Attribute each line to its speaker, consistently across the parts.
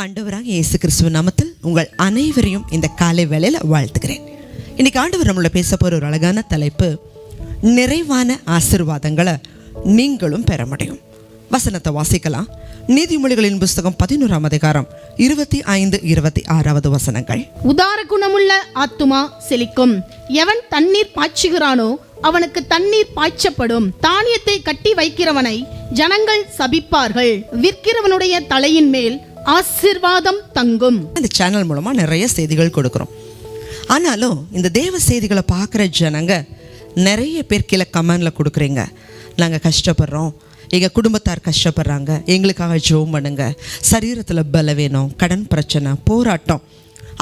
Speaker 1: ஆண்டவராக இயேசு கிறிஸ்துவ நாமத்தில் உங்கள் அனைவரையும் இந்த காலை வேளையில் வாழ்த்துக்கிறேன். இன்னைக்கு ஆண்டவர் நம்மள பேச போகிற ஒரு அழகான தலைப்பு, நிறைவான ஆசீர்வாதங்களை நீங்களும் பெற முடியும். வசனத்தை வாசிக்கலாம். நீதிமொழிகளின் புஸ்தகம் 11ஆம் அதிகாரம் 25-26 வசனங்கள்.
Speaker 2: உதார குணமுள்ள ஆத்துமா செழிக்கும். எவன் தண்ணீர் பாய்ச்சுகிறானோ அவனுக்கு தண்ணீர் பாய்ச்சப்படும். தானியத்தை கட்டி வைக்கிறவனை ஜனங்கள் சபிப்பார்கள். விற்கிறவனுடைய தலையின் மேல் ஆசீர்வாதம் தங்கும்.
Speaker 1: இந்த சேனல் மூலமா நிறைய செய்திகள் கொடுக்கிறோம். ஆனாலும் இந்த தேவ செய்திகளை பார்க்குற ஜனங்க நிறைய பேர் கீழே கமெண்ட்ல கொடுக்குறீங்க, நாங்கள் கஷ்டப்படுறோம், எங்கள் குடும்பத்தார் கஷ்டப்படுறாங்க, எங்களுக்காக ஜெபம் பண்ணுங்க, சரீரத்தில் பலவீனம், கடன் பிரச்சனை, போராட்டம்.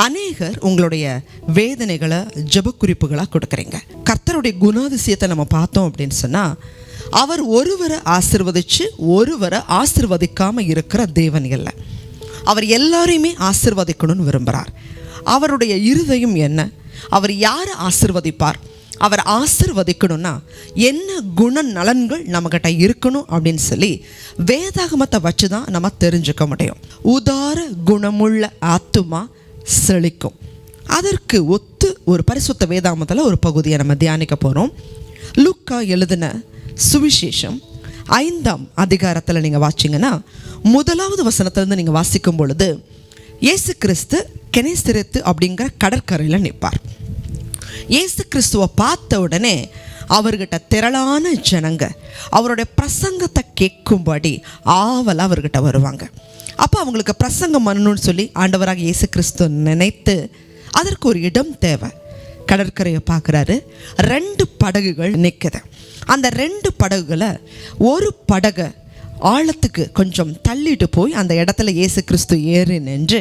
Speaker 1: அநேகர் உங்களுடைய வேதனைகளை ஜெப குறிப்புகளாக கொடுக்குறீங்க. கர்த்தருடைய குணாதிசயத்தை நம்ம பார்த்தோம் அப்படின்னு சொன்னால், அவர் ஒருவரை ஆசீர்வதித்து ஒருவரை ஆசீர்வதிக்காமல் இருக்கிற தேவன் இல்லை. அவர் எல்லாரையுமே ஆசீர்வதிக்கணும்னு விரும்புகிறார். அவருடைய இருதயம் என்ன? அவர் யாரை ஆசீர்வதிப்பார்? அவர் ஆசீர்வதிக்கணும்னா என்ன குண நலன்கள் நம்மகிட்ட இருக்கணும் அப்படின்னு சொல்லி வேதாகமத்தை வச்சு தான் நம்ம தெரிஞ்சுக்க முடியும். உதார குணமுள்ள ஆத்துமா செழிக்கும். அதற்கு ஒத்து ஒரு பரிசுத்த வேதாகமத்தில் ஒரு பகுதியை நம்ம தியானிக்க போகிறோம். லூக்கா எழுதின சுவிசேஷம் 5ஆம் அதிகாரத்தில் நீங்கள் வாசிங்கன்னா 1வது வசனத்திலிருந்து நீங்கள் வாசிக்கும் பொழுது, இயேசு கிறிஸ்து கெனேசரேத்து அப்படிங்கிற கடற்கரையில் நிற்பார். இயேசு கிறிஸ்துவை பார்த்த உடனே அவர்கிட்ட திரளான ஜனங்க அவருடைய பிரசங்கத்தை கேட்கும்படி ஆவலாக அவர்கிட்ட வருவாங்க. அப்போ அவங்களுக்கு பிரசங்கம் பண்ணணும்னு சொல்லி ஆண்டவராக இயேசு கிறிஸ்து நினைத்து அதற்கு ஒரு இடம் தேவை. கடற்கரையை பார்க்குறாரு. 2 படகுகள் நிற்குது. அந்த 2 படகுகளை ஒரு படகை ஆழத்துக்கு கொஞ்சம் தள்ளிட்டு போய் அந்த இடத்துல இயேசு கிறிஸ்து ஏறி நின்று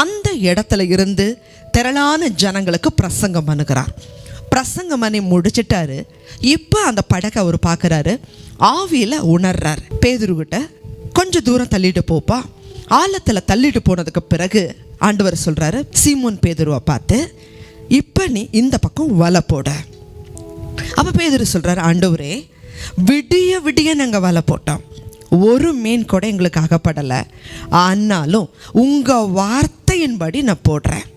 Speaker 1: அந்த இடத்துல இருந்து திரளான ஜனங்களுக்கு பிரசங்கம் பண்ணுகிறார். பிரசங்கம் பண்ணி முடிச்சிட்டாரு. இப்போ அந்த படகை அவர் பார்க்குறாரு, ஆவியில் உணர்றார். பேதுருகிட்ட கொஞ்சம் தூரம் தள்ளிட்டு போப்பா. ஆழத்தில் தள்ளிட்டு போனதுக்கு பிறகு ஆண்டவர் சொல்கிறாரு, சீமோன் பேதுருவை பார்த்து, இப்போ நீ இந்த பக்கம் வலை போட. அப்போ பேதுரு சொல்கிறார், ஆண்டவரே, விடிய விடிய நாங்கள் வலை போட்டோம், ஒரு மீன் கூட எங்களுக்கு அகப்படலை, ஆனாலும் உங்கள் வார்த்தையின்படி நான் போடுறேன்.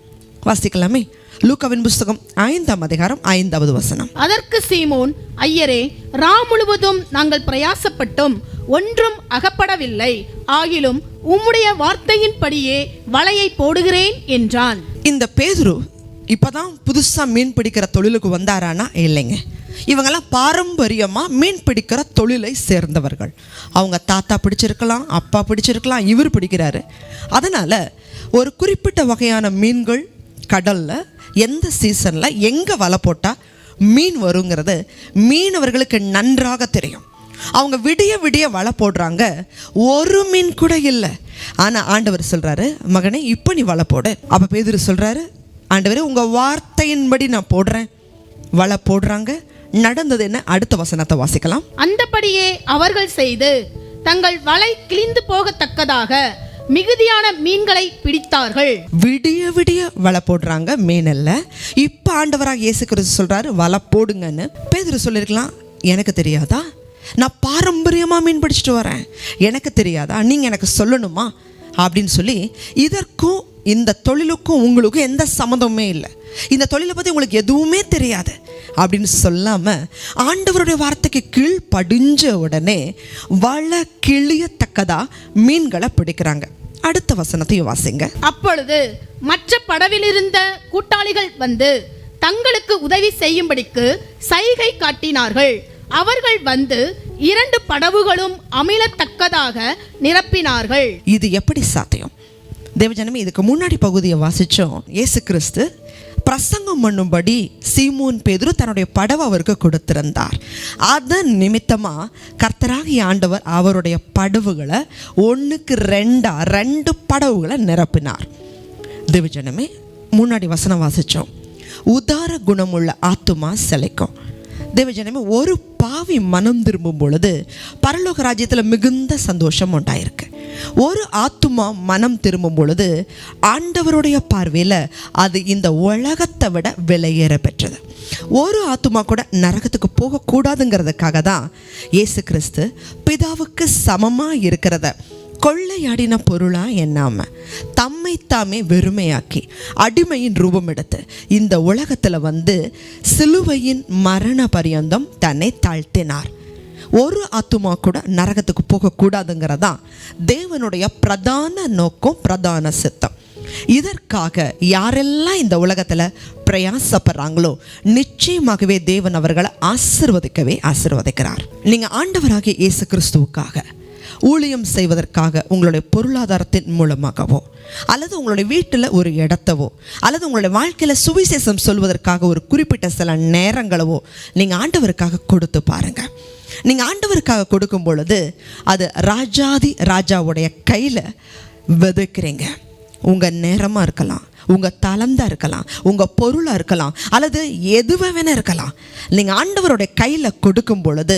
Speaker 1: வாசிக்கலாமே. லூக்காவின் புஸ்தகம் 5ஆம் அதிகாரம் 5வது வசனம்.
Speaker 2: அதற்கு சீமோன், ஐயரே, ரா முழுவதும் நாங்கள் பிரயாசப்பட்டும் ஒன்றும் அகப்படவில்லை, ஆகிலும் உம்முடைய வார்த்தையின்படியே வலையை போடுகிறேன் என்றான்.
Speaker 1: இந்த பேதுரு இப்போதான் புதுசாக மீன் பிடிக்கிற தொழிலுக்கு வந்தாரானா? இல்லைங்க. இவங்கெல்லாம் பாரம்பரியமாக மீன் பிடிக்கிற தொழிலை சேர்ந்தவர்கள். அவங்க தாத்தா பிடிச்சிருக்கலாம், அப்பா பிடிச்சிருக்கலாம், இவர் பிடிக்கிறாரு. அதனால் ஒரு குறிப்பிட்ட வகையான மீன்கள் கடலில் எந்த சீசனில் எங்கே வலை போட்டால் மீன் வருங்கிறது மீனவர்களுக்கு நன்றாக தெரியும். அவங்க விடிய விடிய வலை போடுறாங்க, ஒரு மீன் கூட இல்லை. ஆனால் ஆண்டவர் சொல்கிறாரு, மகனே, இப்போ நீ வலை போடு. அப்போ பேதுரு சொல்கிறாரு, ஆண்டவரே, உங்கள் வார்த்தையின்படி நான் போடுறேன். வலை போடுறாங்க. நடந்தது என்ன? அடுத்த வசனத்தை வாசிக்கலாம்.
Speaker 2: அந்தபடியே அவர்கள் செய்து தங்கள் வலை கிழிந்து போகத்தக்கதாக மிகுதியான மீன்களை பிடித்தார்கள்.
Speaker 1: விடிய விடிய வலை போடுறாங்க, மீன் இல்லை. இப்போ ஆண்டவராக இயேசு கிறிஸ்து சொல்றாரு, வலை போடுங்கன்னு. பேதுரு சொல்லியிருக்கலாம், எனக்கு தெரியாதா? நான் பாரம்பரியமாக மீன் பிடிச்சிட்டு வரேன், எனக்கு தெரியாதா? நீங்கள் எனக்கு சொல்லணுமா அப்படின்னு சொல்லி, இதற்கும் இந்த தொழிலுக்கும் உங்களுக்கும் எந்த சம்மந்தமே இல்லை, இந்த தொழிலை பற்றி உங்களுக்கு எதுவுமே தெரியாது அப்படின்னு சொல்லாமல் ஆண்டவருடைய வார்த்தைக்கு கீழ் படிஞ்ச உடனே வலை கிழியத்தக்கதா மீன்களை பிடிக்கிறாங்க. அடுத்த வசனத்தையும் வாசிங்க.
Speaker 2: அப்பொழுது மற்ற படவில் இருந்த கூட்டாளிகள் வந்து தங்களுக்கு உதவி செய்யும்படிக்கு சைகை காட்டினார்கள். அவர்கள் வந்து 2 படவுகளும் அமிழத்தக்கதாக நிரப்பினார்கள்.
Speaker 1: இது எப்படி சாத்தியம்? தேவஜனமே, இதுக்கு முன்னாடி பகுதியை வாசிச்சோம். இயேசு கிறிஸ்து பிரசங்கம் பண்ணும்படி சீமோன் பேதுரு தன்னுடைய படவை அவருக்கு கொடுத்திருந்தார். அதன் நிமித்தமாக கர்த்தராகிய ஆண்டவர் அவருடைய படவுகளை 1க்கு 2 படவுகளை நிரப்பினார். தேவஜனமே, முன்னாடி வசனம் வாசித்தோம், உதார குணமுள்ள ஆத்துமா செழிக்கும். தேவஜனமே, ஒரு பாவி மனம் திரும்பும் பொழுது பரலோக ராஜ்யத்தில் மிகுந்த சந்தோஷம் உண்டாயிருக்கு. ஒரு ஆத்துமா மனம் திரும்பும் பொழுது ஆண்டவருடைய பார்வையில் அது இந்த உலகத்தை விட விலையேற பெற்றது. ஒரு ஆத்துமா கூட நரகத்துக்கு போகக்கூடாதுங்கிறதுக்காக தான் இயேசு கிறிஸ்து பிதாவுக்கு சமமாக இருக்கிறத கொள்ளையாடின பொருளா எண்ணாம தம்மை தாமே வெறுமையாக்கி அடிமையின் ரூபம் எடுத்து இந்த உலகத்தில் சிலுவையின் மரண பரியந்தம் தன்னை தாழ்த்தினார். ஒரு ஆத்துமா கூட நரகத்துக்கு போகக்கூடாதுங்கிறதான் தேவனுடைய பிரதான நோக்கம், பிரதான சித்தம். இதற்காக யாரெல்லாம் இந்த உலகத்தில் பிரயாசப்படுறாங்களோ நிச்சயமாகவே தேவன் அவர்களை ஆசீர்வதிக்கிறார். நீங்கள் ஆண்டவராகிய இயேசு கிறிஸ்துவுக்காக ஊழியம் செய்வதற்காக உங்களுடைய பொருளாதாரத்தின் மூலமாகவோ அல்லது உங்களுடைய வீட்டில் ஒரு இடத்தவோ அல்லது உங்களுடைய வாழ்க்கையில் சுவிசேஷம் சொல்வதற்காக ஒரு குறிப்பிட்ட சில நேரங்களவோ நீங்கள் ஆண்டவருக்காக கொடுத்து பாருங்கள். நீங்கள் ஆண்டவருக்காக கொடுக்கும் பொழுது அது ராஜாதி ராஜாவுடைய கையில் விதைக்கிறீங்க. உங்கள் நேரமாக இருக்கலாம், உங்கள் தளந்தாக இருக்கலாம், உங்கள் பொருளாக இருக்கலாம், அல்லது எதுவாக வேணா இருக்கலாம். நீங்கள் ஆண்டவருடைய கையில் கொடுக்கும் பொழுது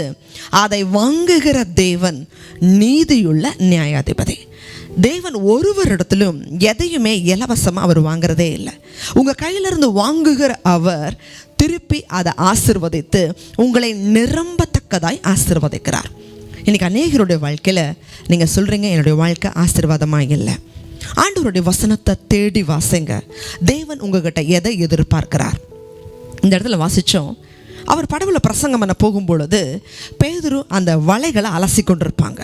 Speaker 1: அதை வாங்குகிற தேவன் நீதியுள்ள நியாயாதிபதி. தேவன் ஒருவரிடத்திலும் எதையுமே இலவசமாக அவர் வாங்குறதே இல்லை. உங்கள் கையிலிருந்து வாங்குகிற அவர் திருப்பி அதை ஆசீர்வதித்து உங்களை நிரம்பத்தக்கதாய் ஆசீர்வதிக்கிறார். இன்றைக்கி அநேகருடைய வாழ்க்கையில் நீங்கள் சொல்கிறீங்க, என்னுடைய வாழ்க்கை ஆசீர்வாதமாக இல்லை. ஆண்டவருடைய வசனத்தை தேடி வாசிங்க. தேவன் உங்ககிட்ட எதை எதிர்பார்க்கிறார்? இந்த இடத்துல வாசித்தோம், அவர் படவுல பிரசங்கம் பண்ண போகும்பொழுது பேதுரு அந்த வலைகளை அலசி கொண்டிருப்பாங்க.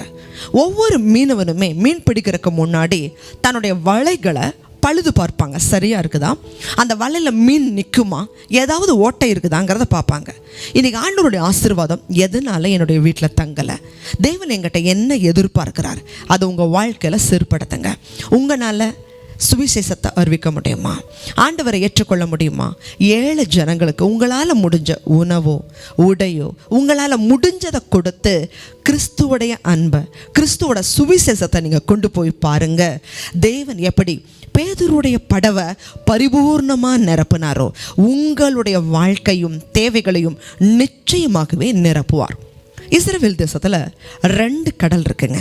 Speaker 1: ஒவ்வொரு மீனவனுமே மீன் பிடிக்கிறதுக்கு முன்னாடி தன்னுடைய வலைகளை பழுது பார்ப்பாங்க. சரியாக இருக்குதா, அந்த வலையில் மீன் நிற்குமா, ஏதாவது ஓட்டை இருக்குதாங்கிறத பார்ப்பாங்க. இன்றைக்கி ஆண்டவருடைய ஆசீர்வாதம் எதனால என்னுடைய வீட்டில் தங்கலை, தேவன் என்கிட்ட என்ன எதிர்பார்க்கிறார், அது உங்கள் வாழ்க்கையில் சீர்படுத்துங்க. உங்களால் சுவிசேஷத்தை அறிவிக்க முடியுமா, ஆண்டவரை ஏற்றுக்கொள்ள முடியுமா, ஏழை ஜனங்களுக்கு உங்களால் முடிஞ்ச உணவோ உடையோ உங்களால் முடிஞ்சதை கொடுத்து கிறிஸ்துவோடைய அன்பை, கிறிஸ்துவோட சுவிசேஷத்தை நீங்கள் கொண்டு போய் பாருங்க. தேவன் எப்படி பேதுருடைய படவை பரிபூர்ணமாக நிரப்பினாரோ உங்களுடைய வாழ்க்கையும் தேவைகளையும் நிச்சயமாகவே நிரப்புவார். இஸ்ரவேல் தேசத்தில் 2 கடல் இருக்குங்க.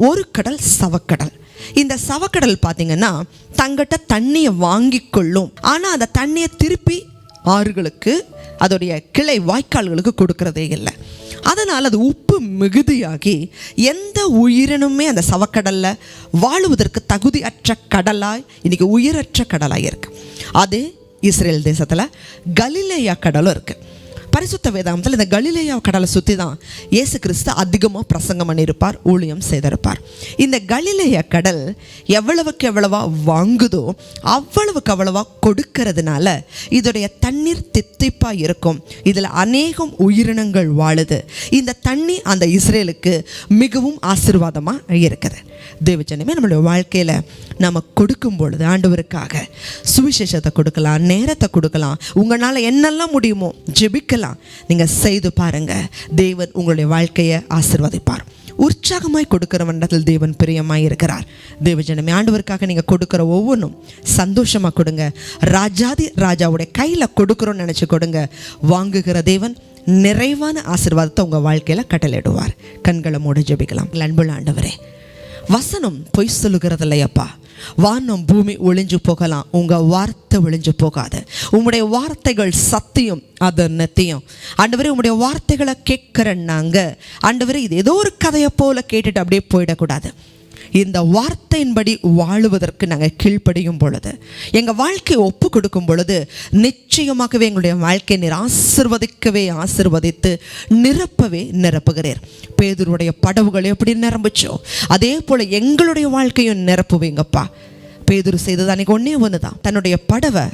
Speaker 1: ஒரு கடல் சவக்கடல். இந்த சவக்கடல் பார்த்தீங்கன்னா தங்கிட்ட தண்ணியை வாங்கி கொள்ளும், ஆனால் அந்த தண்ணியை திருப்பி ஆறுகளுக்கு, அதோடைய கிளை வாய்க்கால்களுக்கு கொடுக்கறதே இல்லை. அதனால் அது உப்பு மிகுதியாகி எந்த உயிரினுமே அந்த சவக்கடலில் வாழுவதற்கு தகுதியற்ற கடலாய், இன்றைக்கி உயிரற்ற கடலாக இருக்குது. அது இஸ்ரேல் தேசத்தில் கலிலேயா கடலும் இருக்குது. பரிசுத்த வேதாகமத்தில் இந்த கலிலேயா கடலை சுற்றி தான் இயேசு கிறிஸ்து அதிகமாக பிரசங்கம் பண்ணியிருப்பார், ஊழியம் செய்திருப்பார். இந்த கலிலேயா கடல் எவ்வளவுக்கு எவ்வளவா வாங்குதோ அவ்வளவுக்கு அவ்வளவா கொடுக்கறதுனால இதோடைய தண்ணீர் தித்திப்பாக இருக்கும். இதில் அநேகம் உயிரினங்கள் வாழுது. இந்த தண்ணி அந்த இஸ்ரேலுக்கு மிகவும் ஆசீர்வாதமாக இருக்குது. தேவஜனமே, நம்மளுடைய வாழ்க்கையில் நம்ம கொடுக்கும் பொழுது ஆண்டவருக்காக சுவிசேஷத்தை கொடுக்கலாம், நேரத்தை கொடுக்கலாம், உங்களால் என்னெல்லாம் முடியுமோ ஜெபிக்கலாம். நீங்கள் செய்து பாருங்க, தேவன் உங்களுடைய வாழ்க்கையை ஆசீர்வதிப்பார். உற்சாகமாய் கொடுக்கிறவனிடத்தில் தேவன் பிரியமாய் இருக்கிறார். தேவஜனமே, ஆண்டவருக்காக நீங்கள் கொடுக்குற ஒவ்வொன்றும் சந்தோஷமாக கொடுங்க. ராஜாதி ராஜாவுடைய கையில் கொடுக்குறோன்னு நினச்சி கொடுங்க. வாங்குகிற தேவன் நிறைவான ஆசீர்வாதத்தை உங்கள் வாழ்க்கையில் கட்டளையிடுவார். கண்களை மூடி ஜெபிக்கலாம். அன்புள்ள ஆண்டவரே, வசனம் பொய் சொல்லுகிறது இல்லையப்பா. வானம் பூமி ஒளிஞ்சு போகலாம், உங்கள் வார்த்தை ஒளிஞ்சு போகாது. உங்களுடைய வார்த்தைகள் சத்தியம், அது நித்தியம். ஆண்டவரே, உங்களுடைய வார்த்தைகளை கேட்குற நாங்கள் ஆண்டவரே இது ஏதோ ஒரு கதையை போல கேட்டுட்டு அப்படியே போயிடக்கூடாது. இந்த வார்த்தையின்படி வாழுவதற்கு நாங்கள் கீழ்ப்படியும் பொழுது, எங்கள் வாழ்க்கையை ஒப்பு கொடுக்கும் பொழுது நிச்சயமாகவே எங்களுடைய வாழ்க்கையை நீர் ஆசீர்வதித்து நிரப்பவே நிரப்புகிறீர். பேதுருடைய படவுகள் எப்படி நிரம்பிச்சோ அதே போல் எங்களுடைய வாழ்க்கையும் நிரப்புவீங்கப்பா. பேதுரு செய்தது அன்றைக்கி ஒன்று தான், தன்னுடைய படவை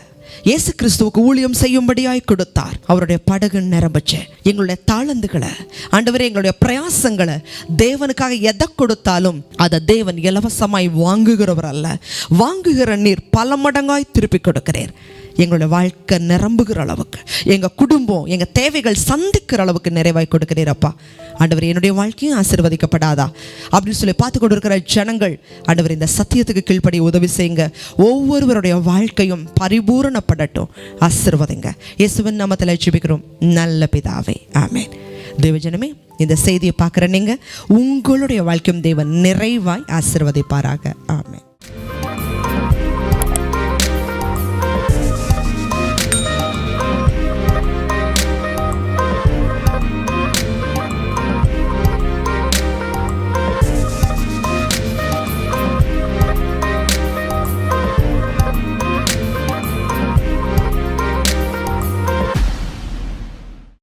Speaker 1: இயேசு கிறிஸ்துவுக்கு ஊழியம் செய்யும்படியாய் கொடுத்தார். அவருடைய படகு நிரம்பிச்சு எங்களுடைய தாளந்துகளை ஆண்டவரே, எங்களுடைய பிரயாசங்களை தேவனுக்காக எதை கொடுத்தாலும் அதை தேவன் இலவசமாய் வாங்குகிறவர் அல்ல. வாங்குகிற நீர் பல மடங்காய் திருப்பி கொடுக்கிறீர். எங்களுடைய வாழ்க்கை நிரம்புகிற அளவுக்கு, எங்கள் குடும்பம், எங்கள் தேவைகள் சந்திக்கிற அளவுக்கு நிறைவாய் கொடுக்கிறீரப்பா. ஆண்டவர், என்னுடைய வாழ்க்கையும் ஆசீர்வதிக்கப்படாதா அப்படின்னு சொல்லி பார்த்து கொண்டு இருக்கிற ஜனங்கள் ஆண்டவர் இந்த சத்தியத்துக்கு கீழ்ப்படி உதவி செய்யுங்க. ஒவ்வொருவருடைய வாழ்க்கையும் பரிபூரணப்படட்டும். ஆசீர்வதிங்க. இயேசுவின் நாமத்தில் ஜெபிக்கிறோம் நல்ல பிதாவே, ஆமென். தேவஜனமே, இந்த செய்தியை பார்க்குற நீங்கள் உங்களுடைய வாழ்க்கையும் தேவன் நிறைவாய் ஆசீர்வதிப்பாராக. ஆமென்.